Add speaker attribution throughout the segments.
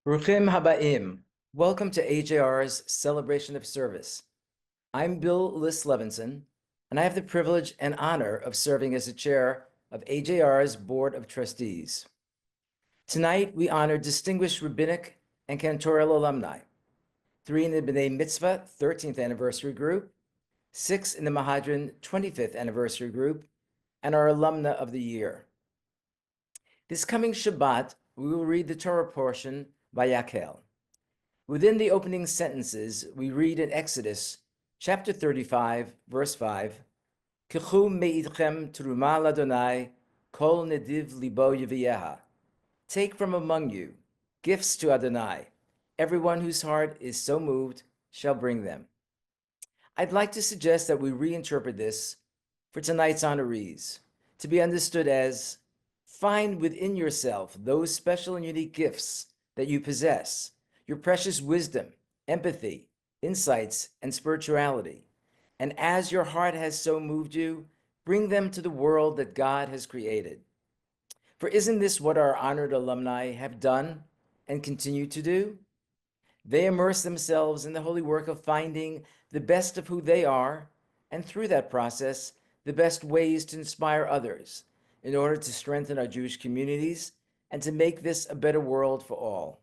Speaker 1: Ruchim Habaim. Welcome to AJR's Celebration of Service. I'm Bill Liss Levinson, and I have the privilege and honor of serving as the chair of AJR's Board of Trustees. Tonight, we honor distinguished rabbinic and cantorial alumni, 3 in the B'nai Mitzvah 13th anniversary group, 6 in the Mahadran 25th anniversary group, and our alumna of the year. This coming Shabbat, we will read the Torah portion by Yakel. Within the opening sentences, we read in Exodus chapter 35, verse 5, Kichu me'idchem teruma ladonai kol nediv libo yeviyeha. Take from among you gifts to Adonai. Everyone whose heart is so moved shall bring them. I'd like to suggest that we reinterpret this for tonight's honorees to be understood as find within yourself those special and unique gifts that you possess, your precious wisdom, empathy, insights, and spirituality. And as your heart has so moved you, bring them to the world that God has created. For isn't this what our honored alumni have done and continue to do? They immerse themselves in the holy work of finding the best of who they are, and through that process, the best ways to inspire others in order to strengthen our Jewish communities and to make this a better world for all.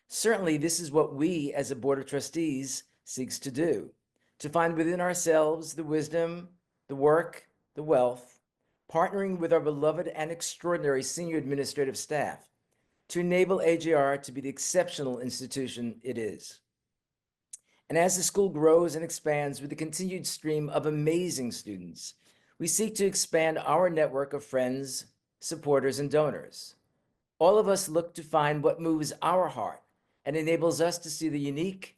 Speaker 1: Certainly, this is what we as a Board of Trustees seeks to do, to find within ourselves the wisdom, the work, the wealth, partnering with our beloved and extraordinary senior administrative staff to enable AJR to be the exceptional institution it is. And as the school grows and expands with the continued stream of amazing students, we seek to expand our network of friends, supporters, and donors. All of us look to find what moves our heart and enables us to see the unique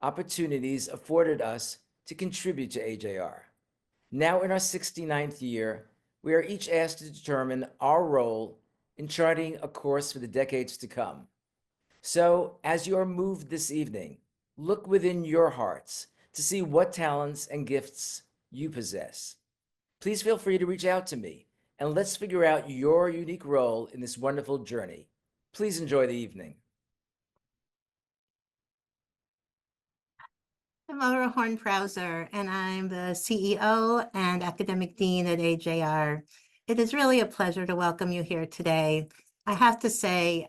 Speaker 1: opportunities afforded us to contribute to AJR. Now in our 69th year, we are each asked to determine our role in charting a course for the decades to come. So, as you are moved this evening, look within your hearts to see what talents and gifts you possess. Please feel free to reach out to me, and let's figure out your unique role in this wonderful journey. Please enjoy the evening.
Speaker 2: I'm Laura Horn-Prauser, and I'm the CEO and Academic Dean at AJR. It is really a pleasure to welcome you here today. I have to say,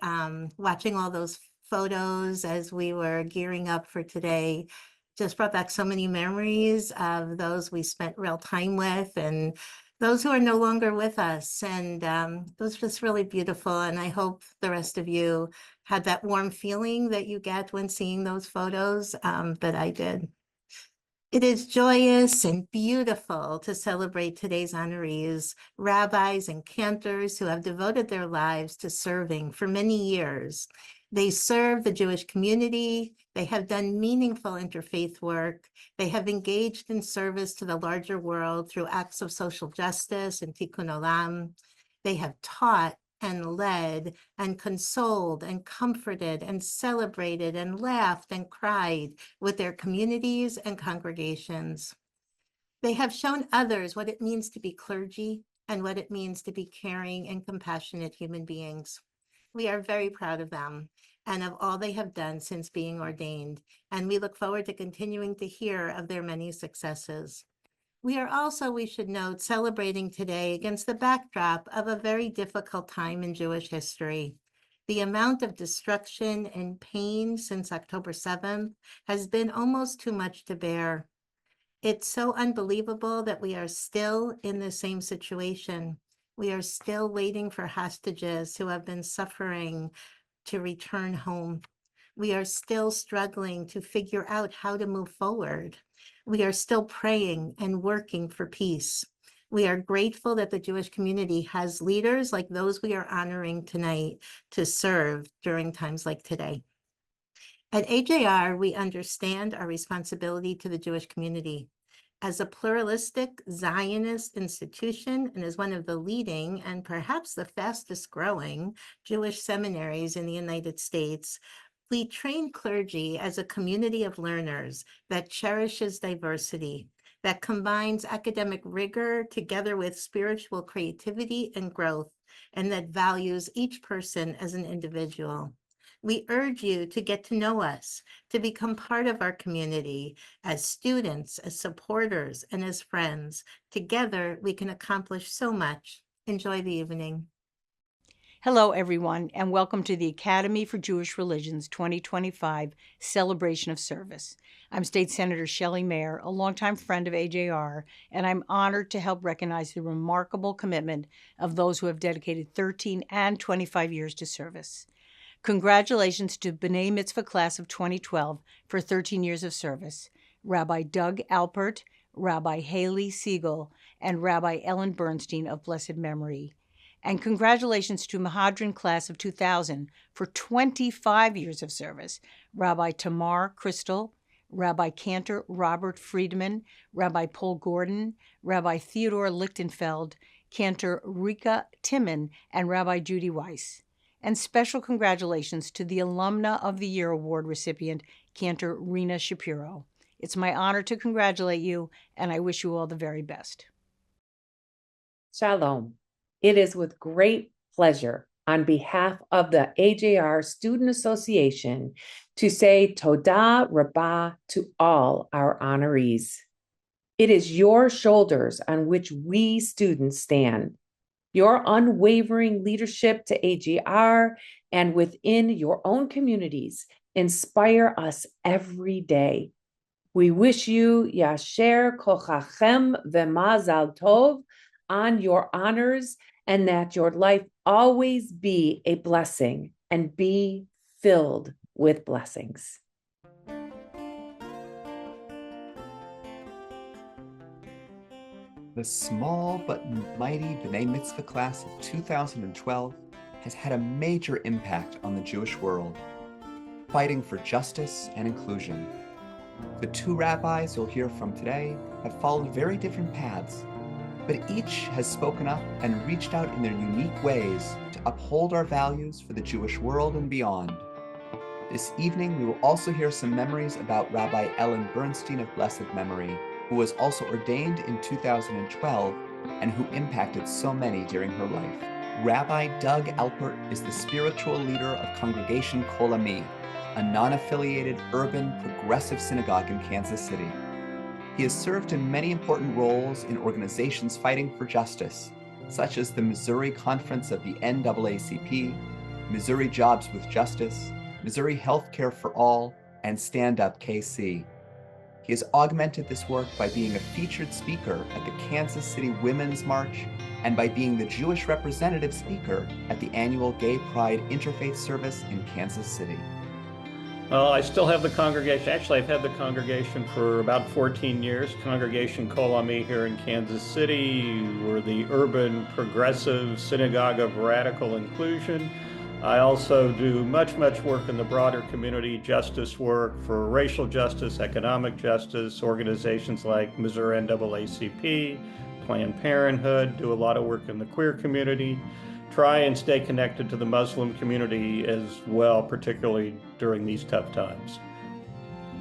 Speaker 2: watching all those photos as we were gearing up for today just brought back so many memories of those we spent real time with and those who are no longer with us. And it was just really beautiful. And I hope the rest of you had that warm feeling that you get when seeing those photos, but I did. It is joyous and beautiful to celebrate today's honorees, rabbis and cantors who have devoted their lives to serving for many years. They serve the Jewish community. They have done meaningful interfaith work. They have engaged in service to the larger world through acts of social justice and tikkun olam. They have taught and led and consoled and comforted and celebrated and laughed and cried with their communities and congregations. They have shown others what it means to be clergy and what it means to be caring and compassionate human beings. We are very proud of them and of all they have done since being ordained, and we look forward to continuing to hear of their many successes. We are also, we should note, celebrating today against the backdrop of a very difficult time in Jewish history. The amount of destruction and pain since October 7th has been almost too much to bear. It's so unbelievable that we are still in the same situation. We are still waiting for hostages who have been suffering to return home. We are still struggling to figure out how to move forward. We are still praying and working for peace. We are grateful that the Jewish community has leaders like those we are honoring tonight to serve during times like today. At AJR, we understand our responsibility to the Jewish community. As a pluralistic Zionist institution and as one of the leading and perhaps the fastest growing Jewish seminaries in the United States, we train clergy as a community of learners that cherishes diversity, that combines academic rigor together with spiritual creativity and growth, and that values each person as an individual. We urge you to get to know us, to become part of our community as students, as supporters, and as friends. Together, we can accomplish so much. Enjoy the evening.
Speaker 3: Hello, everyone, and welcome to the Academy for Jewish Religions 2025 Celebration of Service. I'm State Senator Shelley Mayer, a longtime friend of AJR, and I'm honored to help recognize the remarkable commitment of those who have dedicated 13 and 25 years to service. Congratulations to B'nai Mitzvah class of 2012 for 13 years of service, Rabbi Doug Alpert, Rabbi Haley Siegel, and Rabbi Ellen Bernstein of blessed memory. And congratulations to Mahadran class of 2000 for 25 years of service, Rabbi Tamar Crystal, Rabbi Cantor Robert Friedman, Rabbi Paul Gordon, Rabbi Theodore Lichtenfeld, Cantor Rika Timon, and Rabbi Judy Weiss. And special congratulations to the Alumna of the Year Award recipient, Cantor Rena Shapiro. It's my honor to congratulate you, and I wish you all the very best.
Speaker 4: Shalom. It is with great pleasure on behalf of the AJR Student Association to say Todah Rabbah to all our honorees. It is your shoulders on which we students stand. Your unwavering leadership to AJR and within your own communities inspire us every day. We wish you Yasher Kochachem V'Mazal Tov on your honors, and that your life always be a blessing and be filled with blessings.
Speaker 5: The small but mighty B'nai Mitzvah class of 2012 has had a major impact on the Jewish world, fighting for justice and inclusion. The two rabbis you'll hear from today have followed very different paths, but each has spoken up and reached out in their unique ways to uphold our values for the Jewish world and beyond. This evening, we will also hear some memories about Rabbi Ellen Bernstein of blessed memory, who was also ordained in 2012 and who impacted so many during her life. Rabbi Doug Alpert is the spiritual leader of Congregation Kol Ami, a non-affiliated urban progressive synagogue in Kansas City. He has served in many important roles in organizations fighting for justice, such as the Missouri Conference of the NAACP, Missouri Jobs with Justice, Missouri Healthcare for All, and Stand Up KC. He has augmented this work by being a featured speaker at the Kansas City Women's March and by being the Jewish representative speaker at the annual Gay Pride Interfaith Service in Kansas City.
Speaker 6: Well, I still have the congregation. Actually, I've had the congregation for about 14 years. Congregation Kol Ami here in Kansas City. We're the urban progressive synagogue of radical inclusion. I also do much work in the broader community justice work for racial justice, economic justice, organizations like Missouri NAACP, Planned Parenthood, do a lot of work in the queer community. Try and stay connected to the Muslim community as well, particularly during these tough times.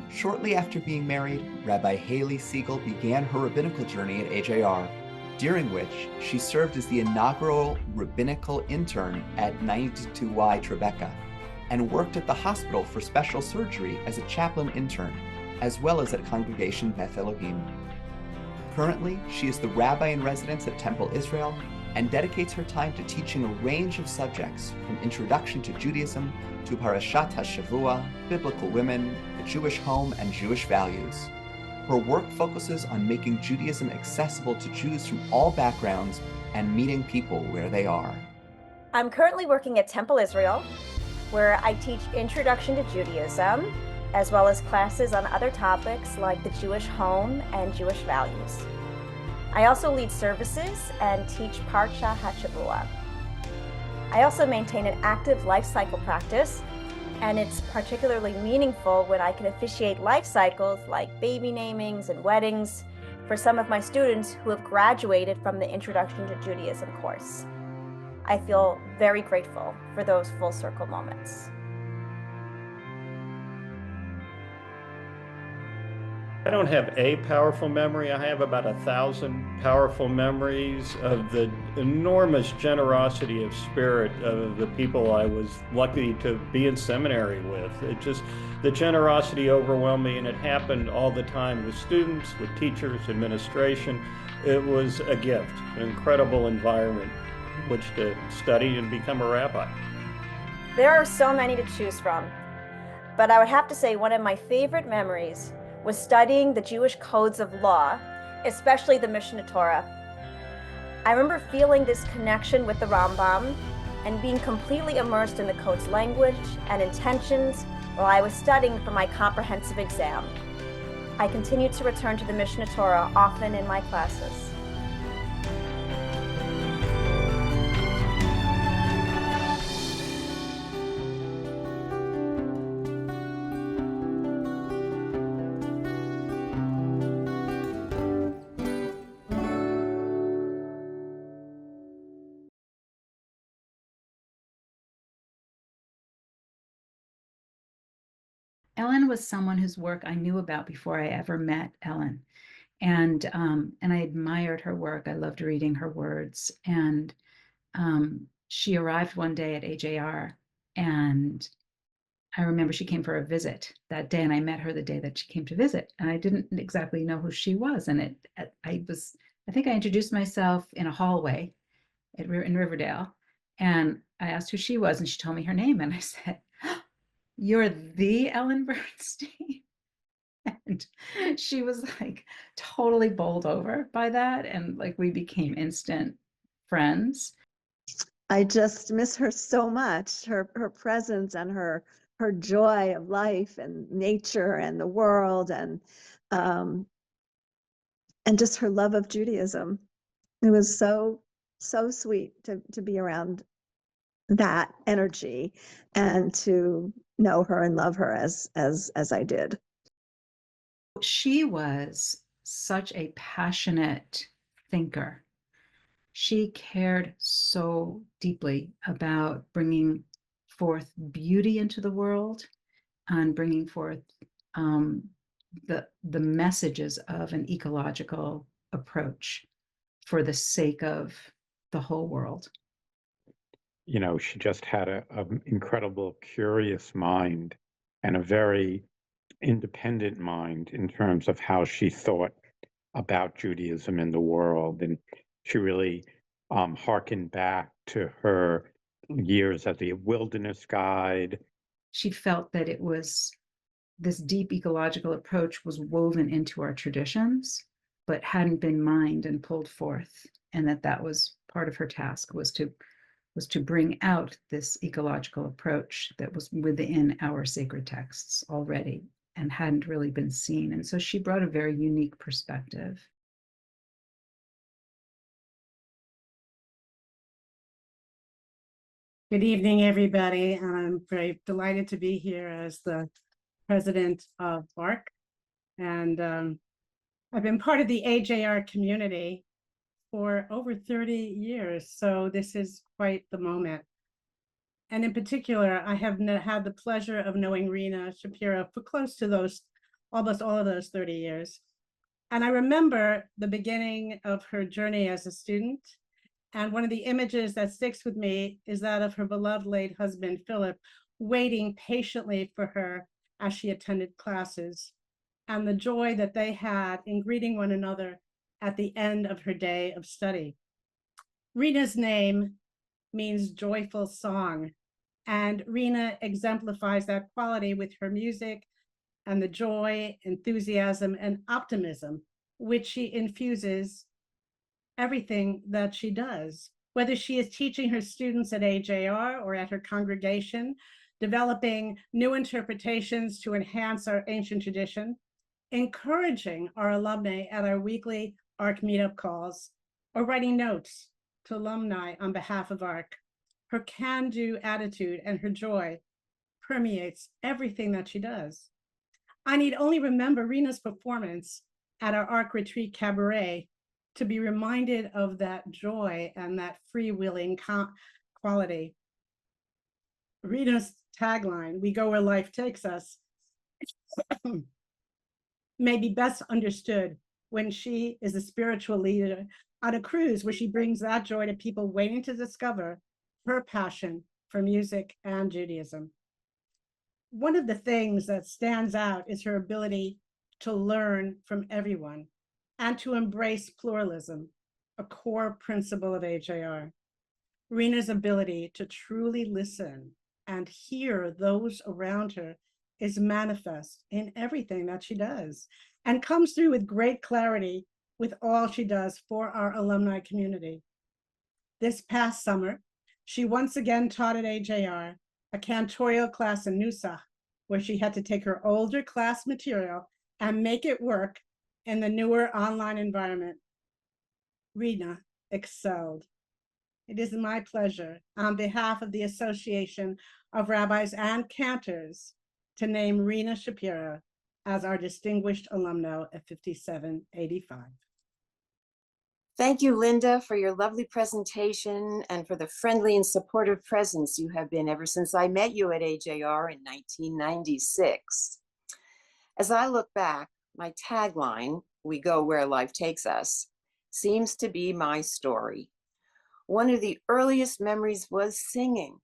Speaker 5: Shortly after being married, Rabbi Haley Siegel began her rabbinical journey at AJR, during which she served as the inaugural rabbinical intern at 92Y Tribeca and worked at the hospital for special surgery as a chaplain intern, as well as at Congregation Beth Elohim. Currently, she is the rabbi in residence at Temple Israel and dedicates her time to teaching a range of subjects from Introduction to Judaism to Parashat HaShavua, Biblical Women, the Jewish Home, and Jewish Values. Her work focuses on making Judaism accessible to Jews from all backgrounds and meeting people where they are.
Speaker 7: I'm currently working at Temple Israel, where I teach Introduction to Judaism, as well as classes on other topics like the Jewish Home and Jewish Values. I also lead services and teach Parsha HaShavua. I also maintain an active life cycle practice, and it's particularly meaningful when I can officiate life cycles like baby namings and weddings for some of my students who have graduated from the Introduction to Judaism course. I feel very grateful for those full circle moments.
Speaker 6: I don't have a powerful memory. I have about 1,000 powerful memories of the enormous generosity of spirit of the people I was lucky to be in seminary with. It just, the generosity overwhelmed me, and it happened all the time with students, with teachers, administration. It was a gift, an incredible environment in which to study and become a rabbi.
Speaker 7: There are so many to choose from, but I would have to say one of my favorite memories was studying the Jewish codes of law, especially the Mishneh Torah. I remember feeling this connection with the Rambam and being completely immersed in the code's language and intentions while I was studying for my comprehensive exam. I continued to return to the Mishneh Torah often in my classes.
Speaker 8: Ellen was someone whose work I knew about before I ever met Ellen. And I admired her work. I loved reading her words. And she arrived one day at AJR, and I remember she came for a visit that day, and I met her the day that she came to visit. And I didn't exactly know who she was. And I think I introduced myself in a hallway in Riverdale. And I asked who she was, and she told me her name. And I said, "You're the Ellen Bernstein?" And she was like totally bowled over by that. And like we became instant friends.
Speaker 9: I just miss her so much, her presence and her joy of life and nature and the world, and just her love of Judaism. It was so sweet to be around that energy and to know her and love her as I did.
Speaker 8: She was such a passionate thinker. She cared so deeply about bringing forth beauty into the world and bringing forth the messages of an ecological approach for the sake of the whole world.
Speaker 10: You know, she just had an incredible, curious mind and a very independent mind in terms of how she thought about Judaism in the world. And she really harkened back to her years as a wilderness guide.
Speaker 8: She felt that it was this deep ecological approach was woven into our traditions, but hadn't been mined and pulled forth. And that was part of her task, was to bring out this ecological approach that was within our sacred texts already and hadn't really been seen. And so she brought a very unique perspective.
Speaker 11: Good evening, everybody. And I'm very delighted to be here as the president of ARC. And I've been part of the AJR community for over 30 years. So this is quite the moment. And in particular, I have had the pleasure of knowing Rena Shapiro for close to almost all of those 30 years. And I remember the beginning of her journey as a student. And one of the images that sticks with me is that of her beloved late husband, Philip, waiting patiently for her as she attended classes, and the joy that they had in greeting one another at the end of her day of study. Rena's name means joyful song, and Rena exemplifies that quality with her music and the joy, enthusiasm, and optimism which she infuses everything that she does, whether she is teaching her students at AJR or at her congregation, developing new interpretations to enhance our ancient tradition, encouraging our alumni at our weekly ARC meetup calls, or writing notes to alumni on behalf of ARC. Her can-do attitude and her joy permeates everything that she does. I need only remember Rena's performance at our ARC Retreat Cabaret to be reminded of that joy and that freewheeling quality. Rena's tagline, "We go where life takes us," may be best understood when she is a spiritual leader on a cruise where she brings that joy to people waiting to discover her passion for music and Judaism. One of the things that stands out is her ability to learn from everyone and to embrace pluralism, a core principle of AJR. Rena's ability to truly listen and hear those around her is manifest in everything that she does and comes through with great clarity with all she does for our alumni community. This past summer, she once again taught at AJR a cantorial class in Nusach, where she had to take her older class material and make it work in the newer online environment. Rena excelled. It is my pleasure, on behalf of the Association of Rabbis and Cantors, to name Rena Shapiro as our distinguished alumna at 5785.
Speaker 12: Thank you, Linda, for your lovely presentation and for the friendly and supportive presence you have been ever since I met you at AJR in 1996. As I look back, my tagline, "We go where life takes us," seems to be my story. One of the earliest memories was singing.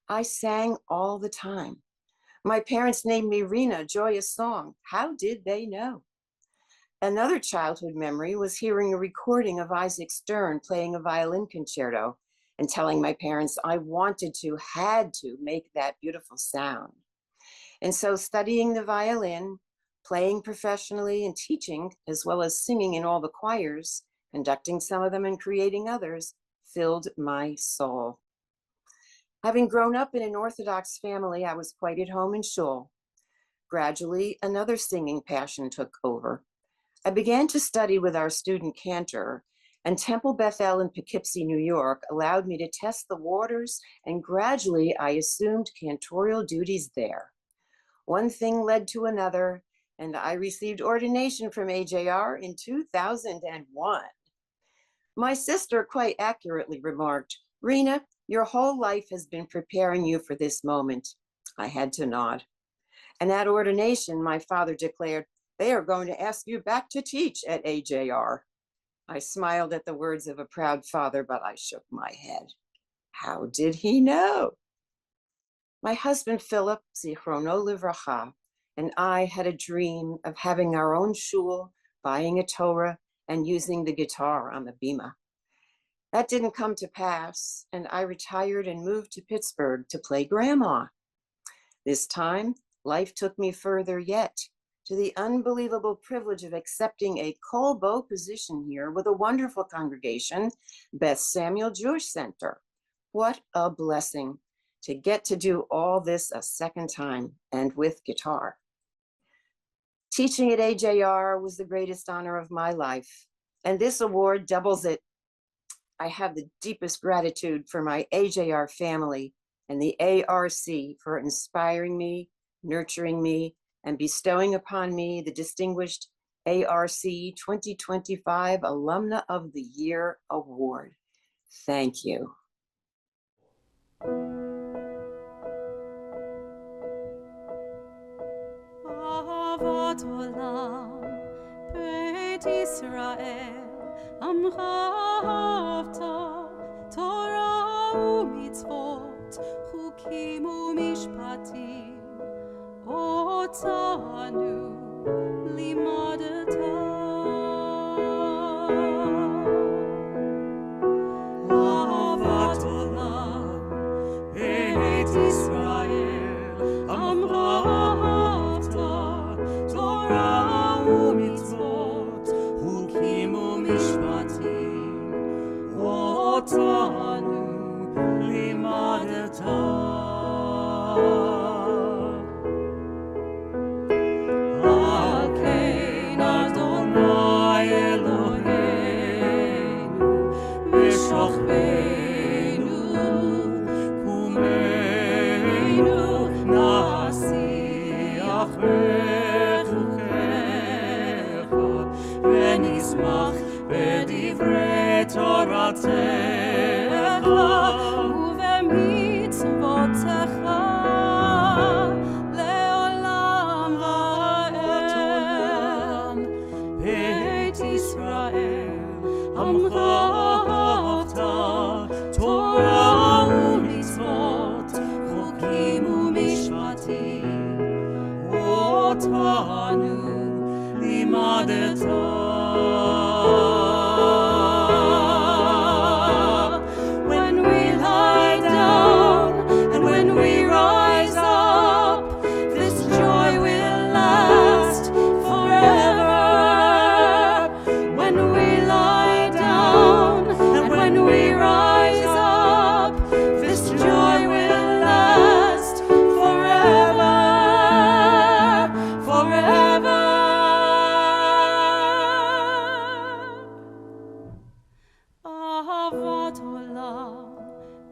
Speaker 12: I sang all the time. My parents named me Rena, joyous song. How did they know? Another childhood memory was hearing a recording of Isaac Stern playing a violin concerto and telling my parents I wanted to, had to make that beautiful sound. And so studying the violin, playing professionally and teaching, as well as singing in all the choirs, conducting some of them and creating others, filled my soul. Having grown up in an Orthodox family, I was quite at home in shul. Gradually, another singing passion took over. I began to study with our student cantor, and Temple Beth El in Poughkeepsie, New York, allowed me to test the waters, and gradually I assumed cantorial duties there. One thing led to another, and I received ordination from AJR in 2001. My sister quite accurately remarked, "Rena, your whole life has been preparing you for this moment." I had to nod. And at ordination, my father declared, "They are going to ask you back to teach at AJR." I smiled at the words of a proud father, but I shook my head. How did he know? My husband, Philip, Zichrono Livracha, and I had a dream of having our own shul, buying a Torah, and using the guitar on the bima. That didn't come to pass, and I retired and moved to Pittsburgh to play grandma. This time, life took me further yet, to the unbelievable privilege of accepting a Kol Bo position here with a wonderful congregation, Beth Samuel Jewish Center. What a blessing to get to do all this a second time and with guitar. Teaching at AJR was the greatest honor of my life, and this award doubles it. I have the deepest gratitude for my AJR family and the ARC for inspiring me, nurturing me, and bestowing upon me the distinguished ARC 2025 Alumna of the Year Award. Thank you.
Speaker 13: אהבת עולם, בית ישראל, עמך אהבת, תורה ומצוות, חוקים ומשפטים, אותנו לימדת. אהבת עולם, בית ישראל, עמך אהבת, תורה ומצוות, חוקים ומשפטים, אותנו לימדת. ונשמח בדברי תורתך ובמצוותיך לעולם ועד. mishpati otanu limadeta. When we lie down and when we rise up, this joy will last forever. When we lie down and when we rise up, this joy will last forever, forever. Ahavat olam,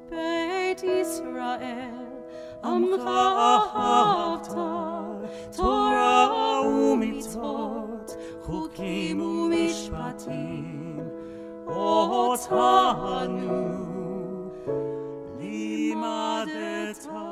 Speaker 13: Beit Israel, Amcha ahavta, Torah umitzvot, Chukim umishpatim, otanu limadeta.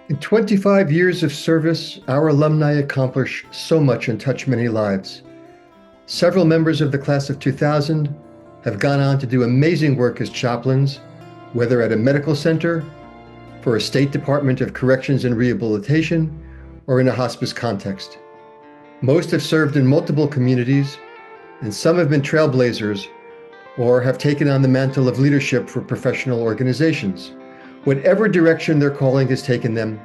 Speaker 14: In 25 years of service, our alumni accomplish so much and touch many lives. Several members of the class of 2000 have gone on to do amazing work as chaplains, whether at a medical center, for a State Department of Corrections and Rehabilitation, or in a hospice context. Most have served in multiple communities, and some have been trailblazers or have taken on the mantle of leadership for professional organizations. Whatever direction their calling has taken them,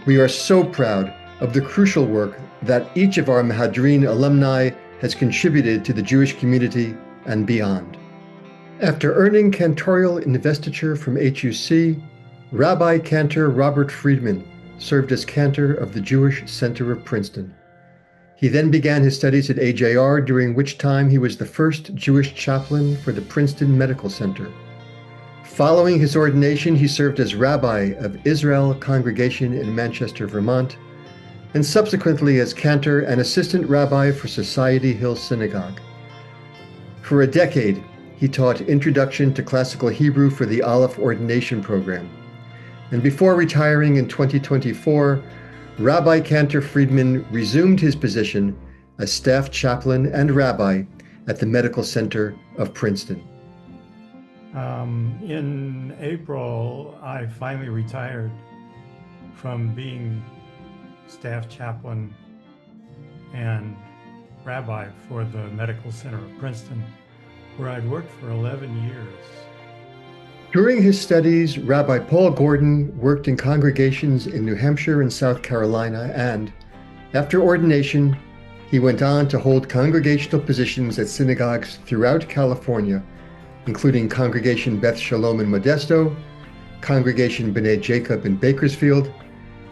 Speaker 14: we are so proud of the crucial work that each of our Mehadrin alumni has contributed to the Jewish community and beyond. After earning cantorial investiture from HUC, Rabbi Cantor Robert Friedman served as cantor of the Jewish Center of Princeton. He then began his studies at AJR, during which time he was the first Jewish chaplain for the Princeton Medical Center. Following his ordination, he served as rabbi of Israel Congregation in Manchester, Vermont, and subsequently as cantor and assistant rabbi for Society Hill Synagogue. For a decade, he taught Introduction to Classical Hebrew for the Aleph Ordination Program. And before retiring in 2024, Rabbi Cantor Friedman resumed his position as staff chaplain and rabbi at the Medical Center of Princeton.
Speaker 15: In April, I finally retired from being staff chaplain and rabbi for the Medical Center of Princeton, where I'd worked for 11 years.
Speaker 14: During his studies, Rabbi Paul Gordon worked in congregations in New Hampshire and South Carolina, and after ordination, he went on to hold congregational positions at synagogues throughout California, including Congregation Beth Shalom in Modesto, Congregation B'nai Jacob in Bakersfield,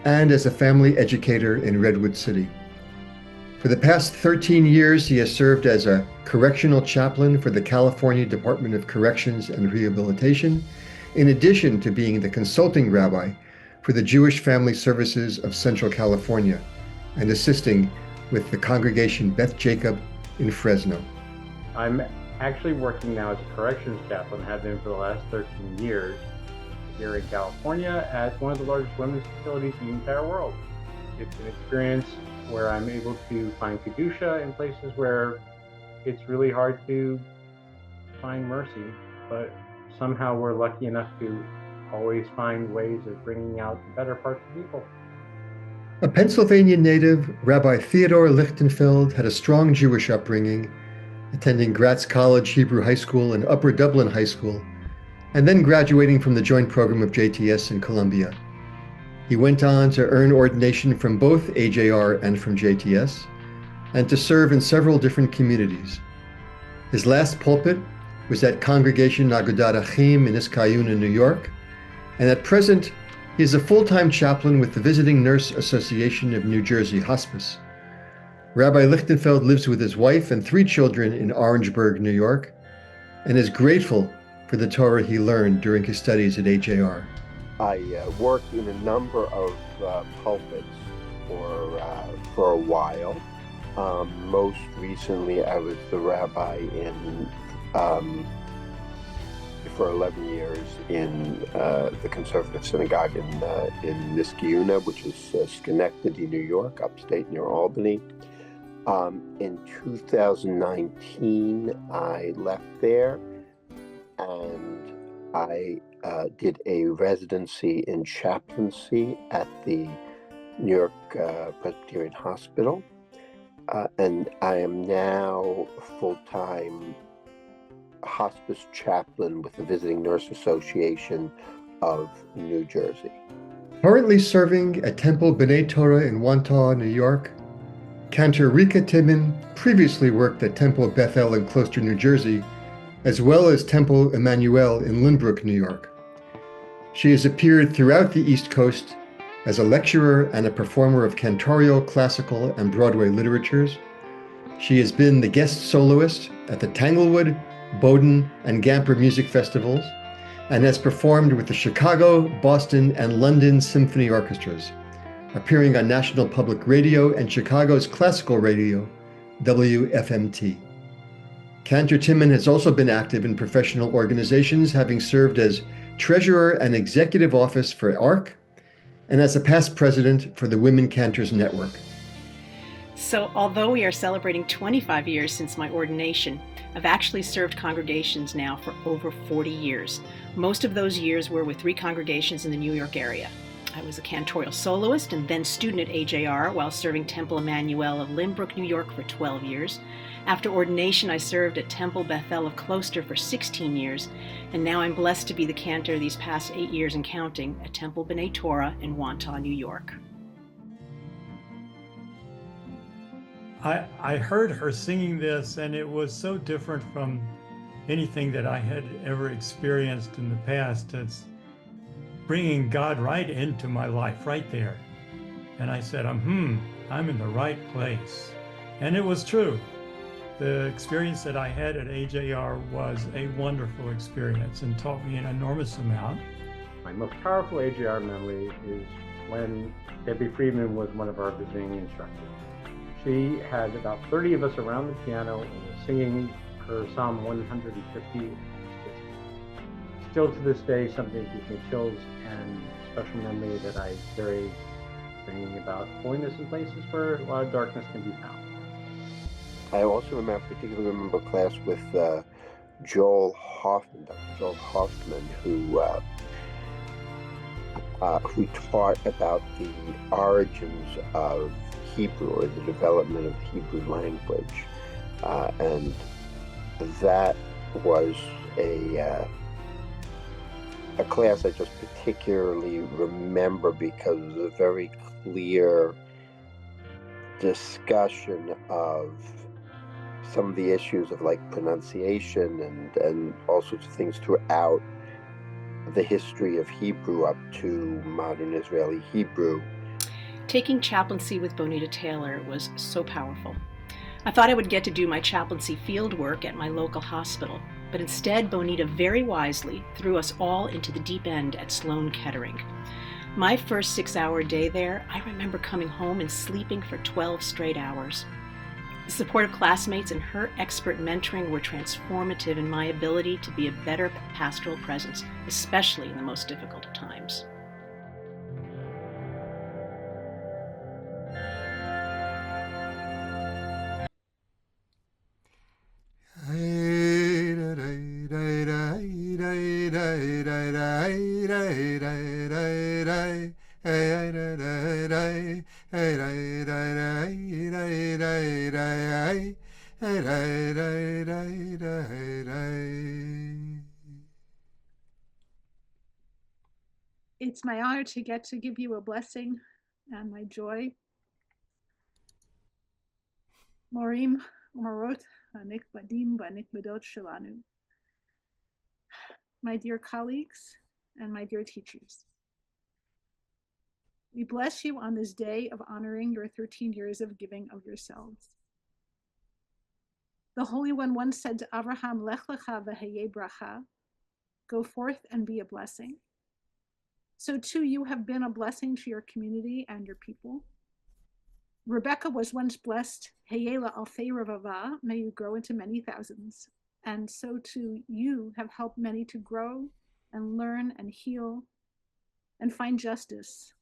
Speaker 14: and as a family educator in Redwood City. For the past 13 years, he has served as a correctional chaplain for the California Department of Corrections and Rehabilitation, in addition to being the consulting rabbi for the Jewish Family Services of Central California and assisting with the Congregation Beth Jacob in Fresno.
Speaker 16: I'm actually working now as a corrections chaplain, have been for the last 13 years here in California at one of the largest women's facilities in the entire world. It's an experience where I'm able to find Kedusha in places where it's really hard to find mercy, but somehow we're lucky enough to always find ways of bringing out the better parts of people.
Speaker 14: A Pennsylvania native, Rabbi Theodore Lichtenfeld had a strong Jewish upbringing, attending Gratz College Hebrew High School and Upper Dublin High School, and then graduating from the joint program of JTS in Columbia. He went on to earn ordination from both AJR and from JTS, and to serve in several different communities. His last pulpit was at Congregation Agudat Achim in Iskayuna, New York, and at present, he is a full-time chaplain with the Visiting Nurse Association of New Jersey Hospice. Rabbi Lichtenfeld lives with his wife and 3 children in Orangeburg, New York, and is grateful for the Torah he learned during his studies at AJR.
Speaker 17: I worked in a number of pulpits for a while. Most recently, I was the rabbi in for 11 years in the Conservative Synagogue in Niskayuna, which is Schenectady, New York, upstate near Albany. In 2019, I left there and I did a residency in chaplaincy at the New York Presbyterian Hospital. And I am now full-time hospice chaplain with the Visiting Nurse Association of New Jersey.
Speaker 14: Currently serving at Temple B'nai Torah in Wantagh, New York, Cantor Rika Timmon previously worked at Temple Bethel in Closter, New Jersey, as well as Temple Emmanuel in Lynbrook, New York. She has appeared throughout the East Coast as a lecturer and a performer of cantorial, classical, and Broadway literatures. She has been the guest soloist at the Tanglewood, Bowdoin, and Gamper music festivals, and has performed with the Chicago, Boston, and London Symphony Orchestras, appearing on National Public Radio and Chicago's classical radio, WFMT. Cantor Timmon has also been active in professional organizations, having served as Treasurer and Executive Office for ARC, and as a past president for the Women Cantors Network.
Speaker 18: So although we are celebrating 25 years since my ordination, I've actually served congregations now for over 40 years. Most of those years were with 3 congregations in the New York area. I was a cantorial soloist and then student at AJR while serving Temple Emmanuel of Lynbrook, New York for 12 years. After ordination, I served at Temple Bethel of Closter for 16 years, and now I'm blessed to be the cantor these past 8 years and counting at Temple B'nai Torah in Wantagh, New York.
Speaker 15: I heard her singing this, and it was so different from anything that I had ever experienced in the past. It's bringing God right into my life, right there. And I said, I'm in the right place. And it was true. The experience that I had at AJR was a wonderful experience and taught me an enormous amount.
Speaker 16: My most powerful AJR memory is when Debbie Friedman was one of our visiting instructors. She had about 30 of us around the piano and was singing her Psalm 150. It's still to this day something that gives me chills and special memory that I carry, singing about holiness in places where a lot of darkness can be found.
Speaker 17: I also particularly remember a class with Joel Hoffman, Dr. Joel Hoffman, who taught about the origins of Hebrew, or the development of the Hebrew language, and that was a class I just particularly remember because it was a very clear discussion of some of the issues of like pronunciation and all sorts of things throughout the history of Hebrew up to modern Israeli Hebrew.
Speaker 18: Taking chaplaincy with Bonita Taylor was so powerful. I thought I would get to do my chaplaincy field work at my local hospital, but instead Bonita very wisely threw us all into the deep end at Sloan Kettering. My first 6-hour day there, I remember coming home and sleeping for 12 straight hours. The support of classmates and her expert mentoring were transformative in my ability to be a better pastoral presence, especially in the most difficult of times.
Speaker 19: It's my honor to get to give you a blessing and my joy. Morim umarot hanikbadim v'hanikbadot shelanu. My dear colleagues and my dear teachers, we bless you on this day of honoring your 13 years of giving of yourselves. The Holy One once said to Abraham, Lech lecha v'heyeh bracha, go forth and be a blessing. So too, you have been a blessing to your community and your people. Rebecca was once blessed, Heyela alfei revava, may you grow into many thousands. And so too, you have helped many to grow and learn and heal and find justice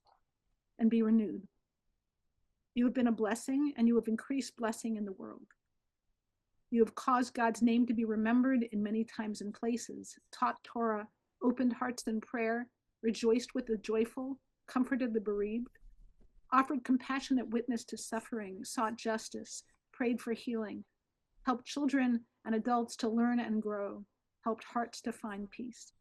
Speaker 19: and be renewed. You have been a blessing, and you have increased blessing in the world. You have caused God's name to be remembered in many times and places, taught Torah, opened hearts in prayer, rejoiced with the joyful, comforted the bereaved, offered compassionate witness to suffering, sought justice, prayed for healing, helped children and adults to learn and grow, helped hearts to find peace.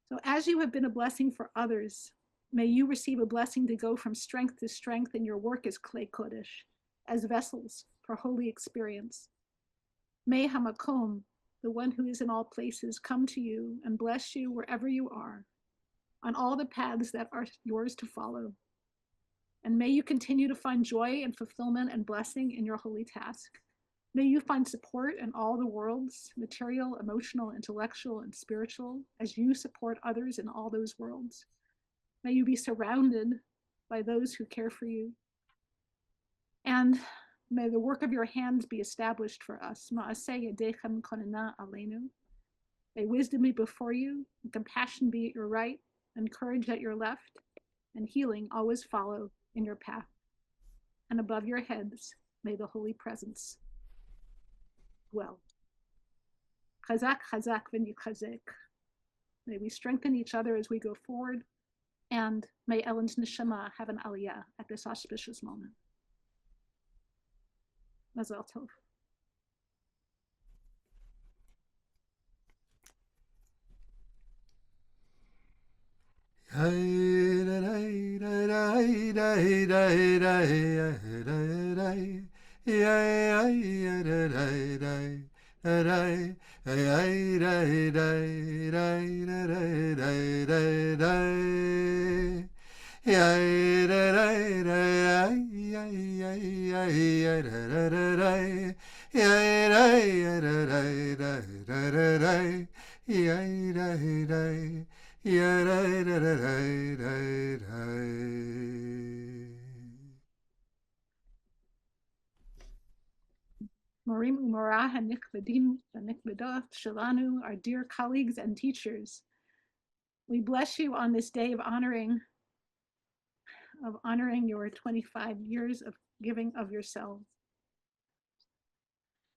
Speaker 19: So as you have been a blessing for others, may you receive a blessing to go from strength to strength in your work as Klei Kodesh, as vessels for holy experience. May Hamakom, the one who is in all places, come to you and bless you wherever you are, on all the paths that are yours to follow. And may you continue to find joy and fulfillment and blessing in your holy task. May you find support in all the worlds, material, emotional, intellectual, and spiritual, as you support others in all those worlds. May you be surrounded by those who care for you. And may the work of your hands be established for us. Ma'aseh yadechem konena aleinu. May wisdom be before you, and compassion be at your right, and courage at your left, and healing always follow in your path. And above your heads, may the holy presence dwell. Chazak, chazak, v'nichazek. May we strengthen each other as we go forward, and may Ellen's neshama have an aliyah at this auspicious moment. Mazal tov. Morim umorah hanikvadim hanikvadot shalanu, our dear colleagues and teachers, we bless you on this day of honoring your 25 years of giving of yourselves.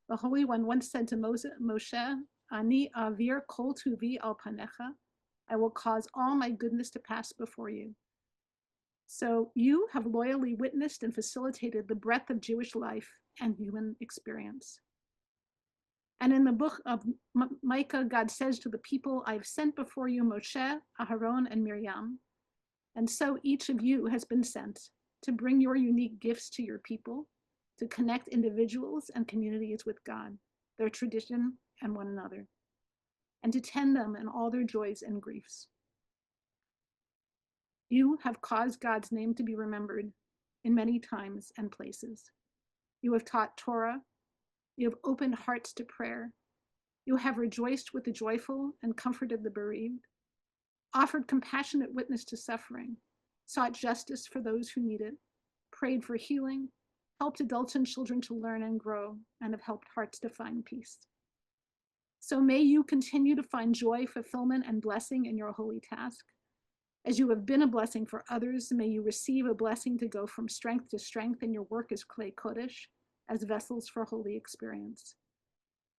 Speaker 19: The Holy One once said to Moshe, Ani avir kol tuvi al panecha, I will cause all my goodness to pass before you. So you have loyally witnessed and facilitated the breadth of Jewish life and human experience. And in the book of Micah, God says to the people, I've sent before you Moshe, Aharon, and Miriam. And so each of you has been sent to bring your unique gifts to your people, to connect individuals and communities with God, their tradition, and one another, and to tend them in all their joys and griefs. You have caused God's name to be remembered in many times and places. You have taught Torah. You have opened hearts to prayer. You have rejoiced with the joyful and comforted the bereaved, offered compassionate witness to suffering, sought justice for those who need it, prayed for healing, helped adults and children to learn and grow, and have helped hearts to find peace. So may you continue to find joy, fulfillment, and blessing in your holy task. As you have been a blessing for others, may you receive a blessing to go from strength to strength in your work as Klei Kodesh, as vessels for holy experience.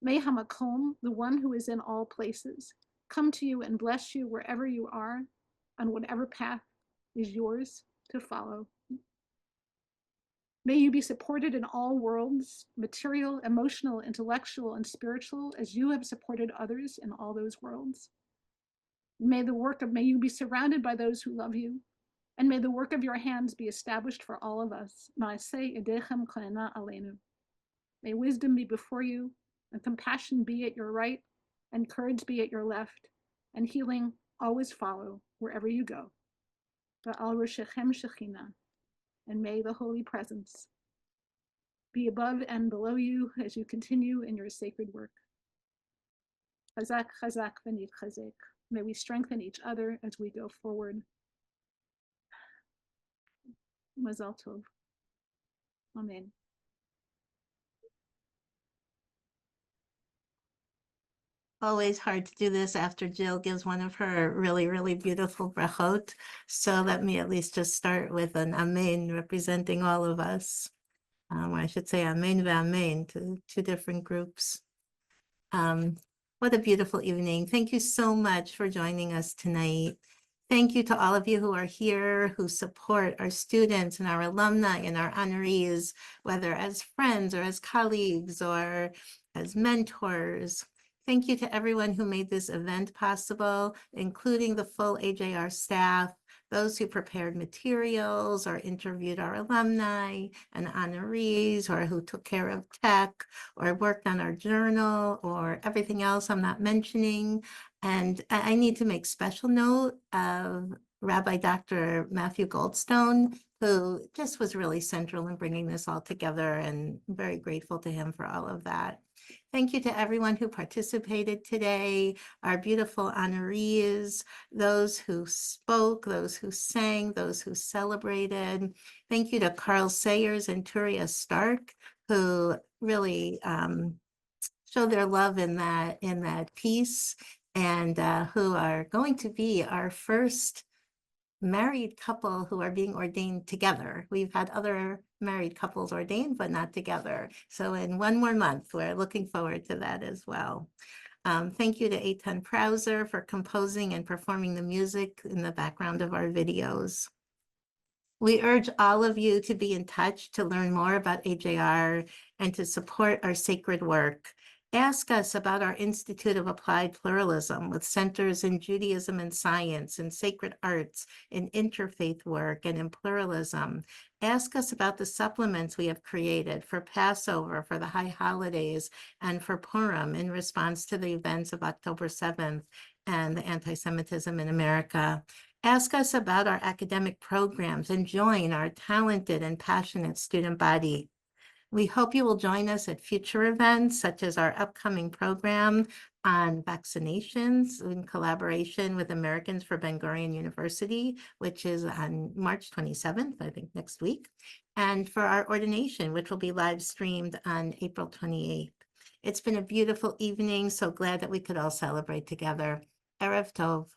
Speaker 19: May Hamakom, the one who is in all places, come to you and bless you wherever you are, on whatever path is yours to follow. May you be supported in all worlds, material, emotional, intellectual, and spiritual, as you have supported others in all those worlds. May you be surrounded by those who love you, and may the work of your hands be established for all of us. Ma'aseh yadechem konena aleinu. May wisdom be before you, and compassion be at your right, and courage be at your left, and healing always follow wherever you go. Va'al roshechem shechina, and may the holy presence be above and below you as you continue in your sacred work. Chazak, chazak, v'nichazek. May we strengthen each other as we go forward. Mazal tov. Amen.
Speaker 2: always hard to do this after Jill gives one of her really, really beautiful brachot. So let me at least just start with an amen representing all of us. Or I should say amen v'amen to two different groups. What a beautiful evening. Thank you so much for joining us tonight. Thank you to all of you who are here, who support our students and our alumni and our honorees, whether as friends or as colleagues or as mentors. Thank you to everyone who made this event possible, including the full AJR staff, those who prepared materials or interviewed our alumni and honorees, or who took care of tech or worked on our journal or everything else I'm not mentioning. And I need to make special note of Rabbi Dr. Matthew Goldstone, who just was really central in bringing this all together, and I'm very grateful to him for all of that. Thank you to everyone who participated today, our beautiful honorees, those who spoke, those who sang, those who celebrated. Thank you to Carl Sayers and Turia Stark, who really showed their love in that piece, and who are going to be our first married couple who are being ordained together. We've had other married couples ordained, but not together. So in one more month, we're looking forward to that as well. Thank you to Eitan Prauser for composing and performing the music in the background of our videos. We urge all of you to be in touch to learn more about AJR and to support our sacred work. Ask us about our Institute of Applied Pluralism with centers in Judaism and science, in sacred arts, in interfaith work, and in pluralism. Ask us about the supplements we have created for Passover, for the high holidays, and for Purim in response to the events of October 7th and the anti-Semitism in America. Ask us about our academic programs and join our talented and passionate student body. We hope you will join us at future events, such as our upcoming program on vaccinations in collaboration with Americans for Ben-Gurion University, which is on March 27th, I think next week, and for our ordination, which will be live streamed on April 28th. It's been a beautiful evening, so glad that we could all celebrate together. Erev Tov.